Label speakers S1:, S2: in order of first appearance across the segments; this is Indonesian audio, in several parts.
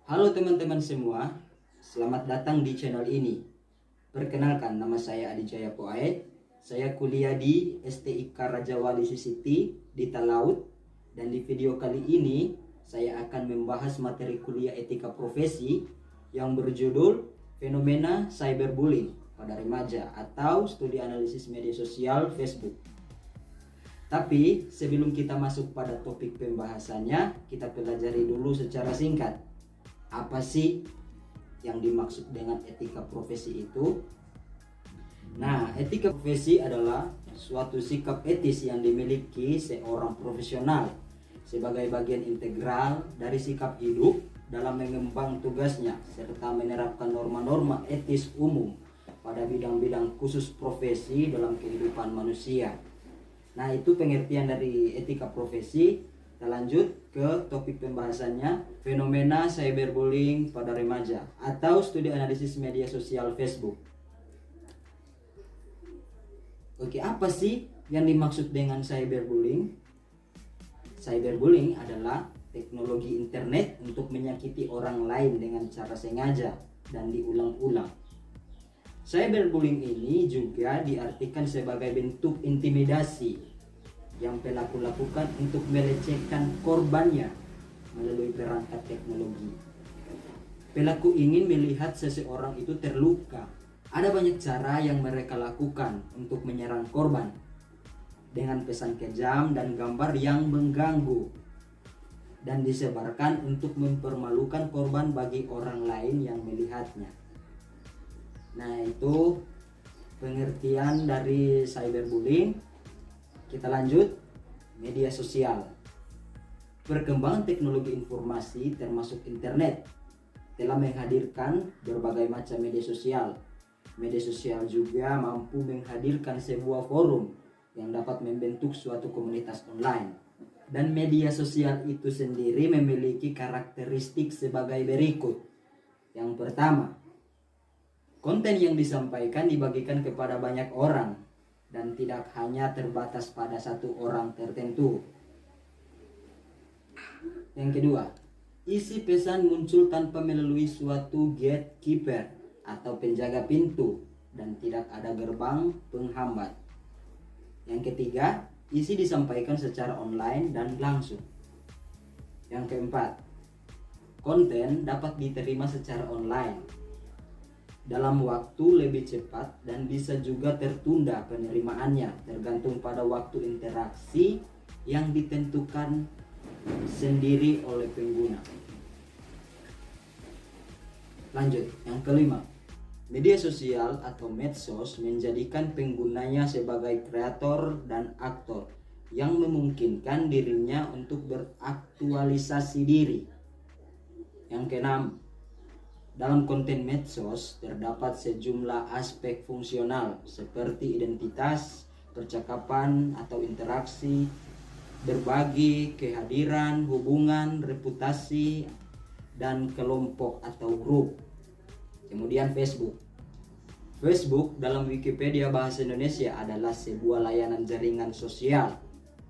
S1: Halo teman-teman semua, selamat datang di channel ini. Perkenalkan, nama saya Adijaya Poaed. Saya kuliah di STIK Raja Wali City di Talaut. Dan di video kali ini, saya akan membahas materi kuliah etika profesi yang berjudul Fenomena Cyberbullying pada Remaja atau Studi Analisis Media Sosial Facebook. Tapi sebelum kita masuk pada topik pembahasannya, kita pelajari dulu secara singkat. Apa sih yang dimaksud dengan etika profesi itu? Nah, etika profesi adalah suatu sikap etis yang dimiliki seorang profesional sebagai bagian integral dari sikap hidup dalam mengemban tugasnya serta menerapkan norma-norma etis umum pada bidang-bidang khusus profesi dalam kehidupan manusia. Nah, itu pengertian dari etika profesi. Kita lanjut ke topik pembahasannya, fenomena cyberbullying pada remaja atau studi analisis media sosial Facebook. Oke, apa sih yang dimaksud dengan cyberbullying? Cyberbullying adalah teknologi internet untuk menyakiti orang lain dengan cara sengaja dan diulang-ulang. Cyberbullying ini juga diartikan sebagai bentuk intimidasi yang pelaku lakukan untuk melecehkan korbannya melalui perangkat teknologi. Pelaku ingin melihat seseorang itu terluka. Ada banyak cara yang mereka lakukan untuk menyerang korban dengan pesan kejam dan gambar yang mengganggu dan disebarkan untuk mempermalukan korban bagi orang lain yang melihatnya. Nah, itu pengertian dari cyberbullying. Kita lanjut, media sosial. Perkembangan teknologi informasi termasuk internet telah menghadirkan berbagai macam media sosial. Media sosial juga mampu menghadirkan sebuah forum yang dapat membentuk suatu komunitas online. Dan media sosial itu sendiri memiliki karakteristik sebagai berikut. Yang pertama, konten yang disampaikan dibagikan kepada banyak orang dan tidak hanya terbatas pada satu orang tertentu. Yang kedua, isi pesan muncul tanpa melalui suatu gatekeeper atau penjaga pintu dan tidak ada gerbang penghambat. Yang ketiga, isi disampaikan secara online dan langsung. Yang keempat, konten dapat diterima secara online dalam waktu lebih cepat dan bisa juga tertunda penerimaannya tergantung pada waktu interaksi yang ditentukan sendiri oleh pengguna. Lanjut, yang kelima, media sosial atau medsos menjadikan penggunanya sebagai kreator dan aktor yang memungkinkan dirinya untuk beraktualisasi diri. Yang keenam, dalam konten medsos terdapat sejumlah aspek fungsional seperti identitas, percakapan atau interaksi, berbagi, kehadiran, hubungan, reputasi, dan kelompok atau grup. Kemudian Facebook. Facebook dalam Wikipedia Bahasa Indonesia adalah sebuah layanan jaringan sosial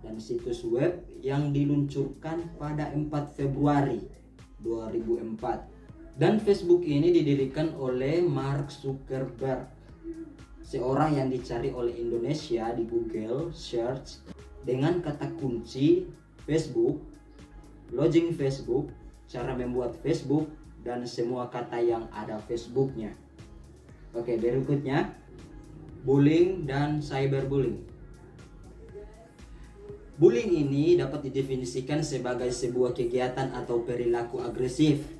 S1: dan situs web yang diluncurkan pada 4 Februari 2004. Dan Facebook ini didirikan oleh Mark Zuckerberg, seorang yang dicari oleh Indonesia di Google Search dengan kata kunci Facebook, login Facebook, cara membuat Facebook, dan semua kata yang ada Facebooknya. Oke, berikutnya, bullying dan cyberbullying. Bullying ini dapat didefinisikan sebagai sebuah kegiatan atau perilaku agresif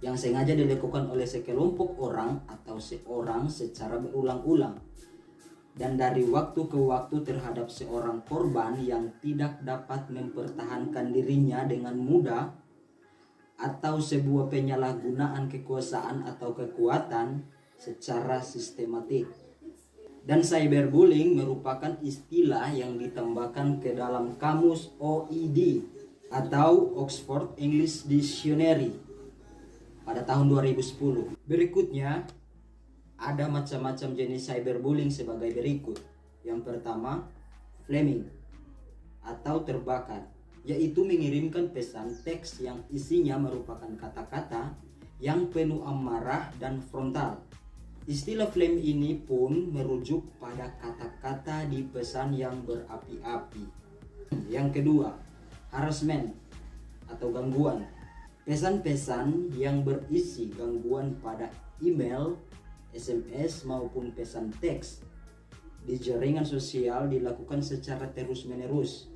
S1: yang sengaja dilakukan oleh sekelompok orang atau seorang secara berulang-ulang dan dari waktu ke waktu terhadap seorang korban yang tidak dapat mempertahankan dirinya dengan mudah atau sebuah penyalahgunaan kekuasaan atau kekuatan secara sistematik. Dan cyberbullying merupakan istilah yang ditambahkan ke dalam kamus OED atau Oxford English Dictionary pada tahun 2010. Berikutnya, ada macam-macam jenis cyberbullying sebagai berikut. Yang pertama, flaming atau terbakar. yaitu mengirimkan pesan teks yang isinya merupakan kata-kata yang penuh amarah dan frontal. Istilah flame ini pun merujuk pada kata-kata di pesan yang berapi-api. Yang kedua, harassment atau gangguan. Pesan-pesan yang berisi gangguan pada email, SMS maupun pesan teks di jaringan sosial dilakukan secara terus-menerus.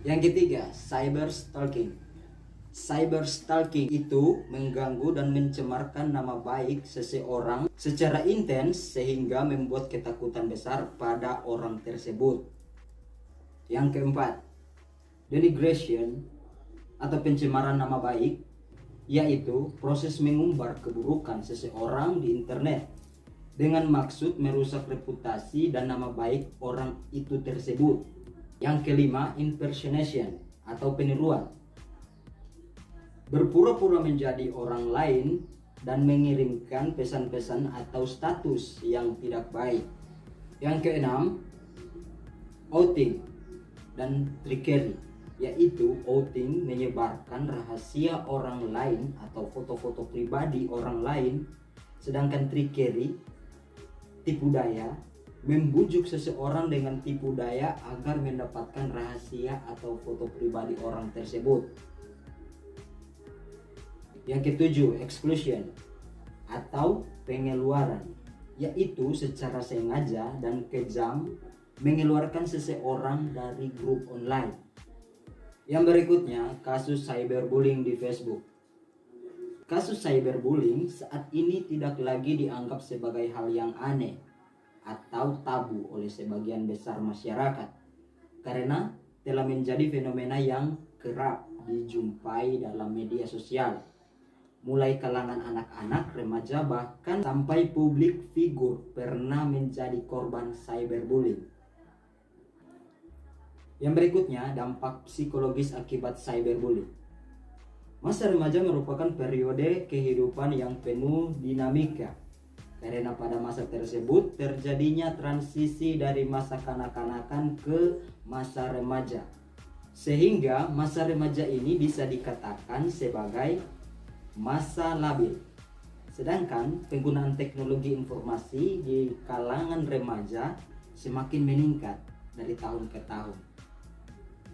S1: Yang ketiga, cyber stalking. Cyber stalking itu mengganggu dan mencemarkan nama baik seseorang secara intens sehingga membuat ketakutan besar pada orang tersebut. Yang keempat, denigration atau pencemaran nama baik, yaitu proses mengumbar keburukan seseorang di internet dengan maksud merusak reputasi dan nama baik orang itu tersebut. Yang kelima, impersonation atau peniruan. Berpura-pura menjadi orang lain dan mengirimkan pesan-pesan atau status yang tidak baik. Yang keenam, outing dan trickery, yaitu outing menyebarkan rahasia orang lain atau foto-foto pribadi orang lain, sedangkan trickery, tipu daya, membujuk seseorang dengan tipu daya agar mendapatkan rahasia atau foto pribadi orang tersebut. Yang ketujuh, exclusion atau pengeluaran, yaitu secara sengaja dan kejam mengeluarkan seseorang dari grup online. Yang berikutnya, kasus cyberbullying di Facebook. Kasus cyberbullying saat ini tidak lagi dianggap sebagai hal yang aneh atau tabu oleh sebagian besar masyarakat, karena telah menjadi fenomena yang kerap dijumpai dalam media sosial, mulai kalangan anak-anak, remaja, bahkan sampai publik figur pernah menjadi korban cyberbullying. Yang berikutnya, dampak psikologis akibat cyberbullying. Masa remaja merupakan periode kehidupan yang penuh dinamika, karena pada masa tersebut terjadinya transisi dari masa kanak-kanakan ke masa remaja, sehingga masa remaja ini bisa dikatakan sebagai masa labil. Sedangkan penggunaan teknologi informasi di kalangan remaja semakin meningkat dari tahun ke tahun.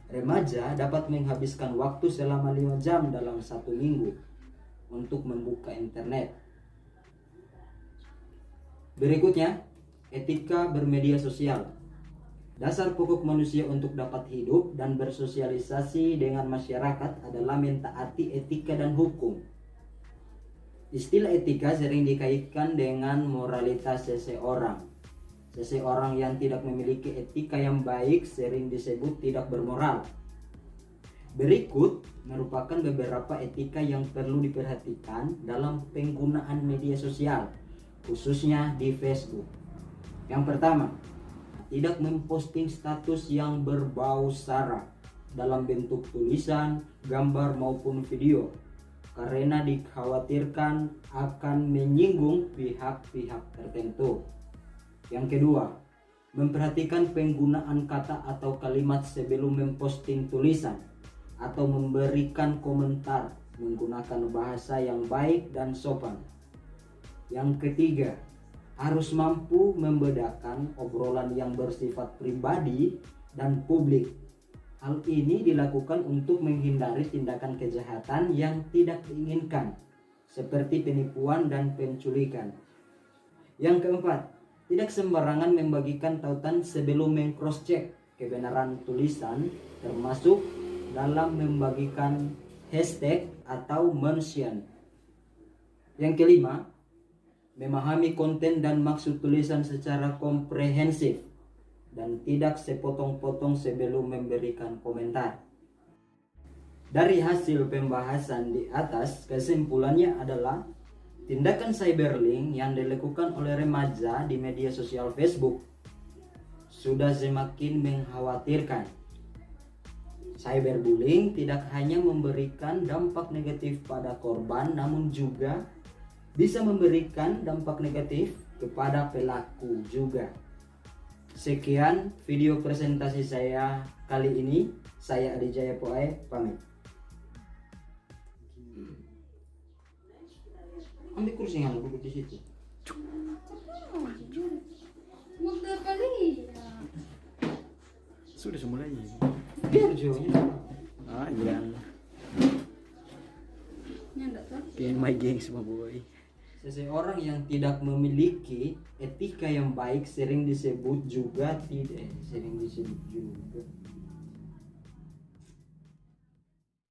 S1: Remaja dapat menghabiskan waktu selama 5 jam dalam 1 minggu untuk membuka internet. Berikutnya, etika bermedia sosial. Dasar pokok manusia untuk dapat hidup dan bersosialisasi dengan masyarakat adalah mentaati etika dan hukum. Istilah etika sering dikaitkan dengan moralitas seseorang. Seseorang yang tidak memiliki etika yang baik sering disebut tidak bermoral. Berikut merupakan beberapa etika yang perlu diperhatikan dalam penggunaan media sosial, khususnya di Facebook. Yang pertama, tidak memposting status yang berbau sara dalam bentuk tulisan, gambar maupun video, karena dikhawatirkan akan menyinggung pihak-pihak tertentu. Yang kedua, memperhatikan penggunaan kata atau kalimat sebelum memposting tulisan atau memberikan komentar menggunakan bahasa yang baik dan sopan. Yang ketiga, harus mampu membedakan obrolan yang bersifat pribadi dan publik. Hal ini dilakukan untuk menghindari tindakan kejahatan yang tidak diinginkan, seperti penipuan dan penculikan. Yang keempat, tidak sembarangan membagikan tautan sebelum meng-cross-check kebenaran tulisan, termasuk dalam membagikan hashtag atau mention. Yang kelima, memahami konten dan maksud tulisan secara komprehensif dan tidak sepotong-potong sebelum memberikan komentar. Dari hasil pembahasan di atas, kesimpulannya adalah tindakan cyberbullying yang dilakukan oleh remaja di media sosial Facebook sudah semakin mengkhawatirkan. Cyberbullying tidak hanya memberikan dampak negatif pada korban, namun juga bisa memberikan dampak negatif kepada pelaku juga. Sekian video presentasi saya kali ini. Saya Adi Jaya Poe pamit. Ambil kursi yang duduk di situ.
S2: Sudah semulai.
S1: Biar jauhnya.
S2: Ah, iya. Kayak my gengs semua boy.
S1: Seseorang yang tidak memiliki etika yang baik sering disebut juga.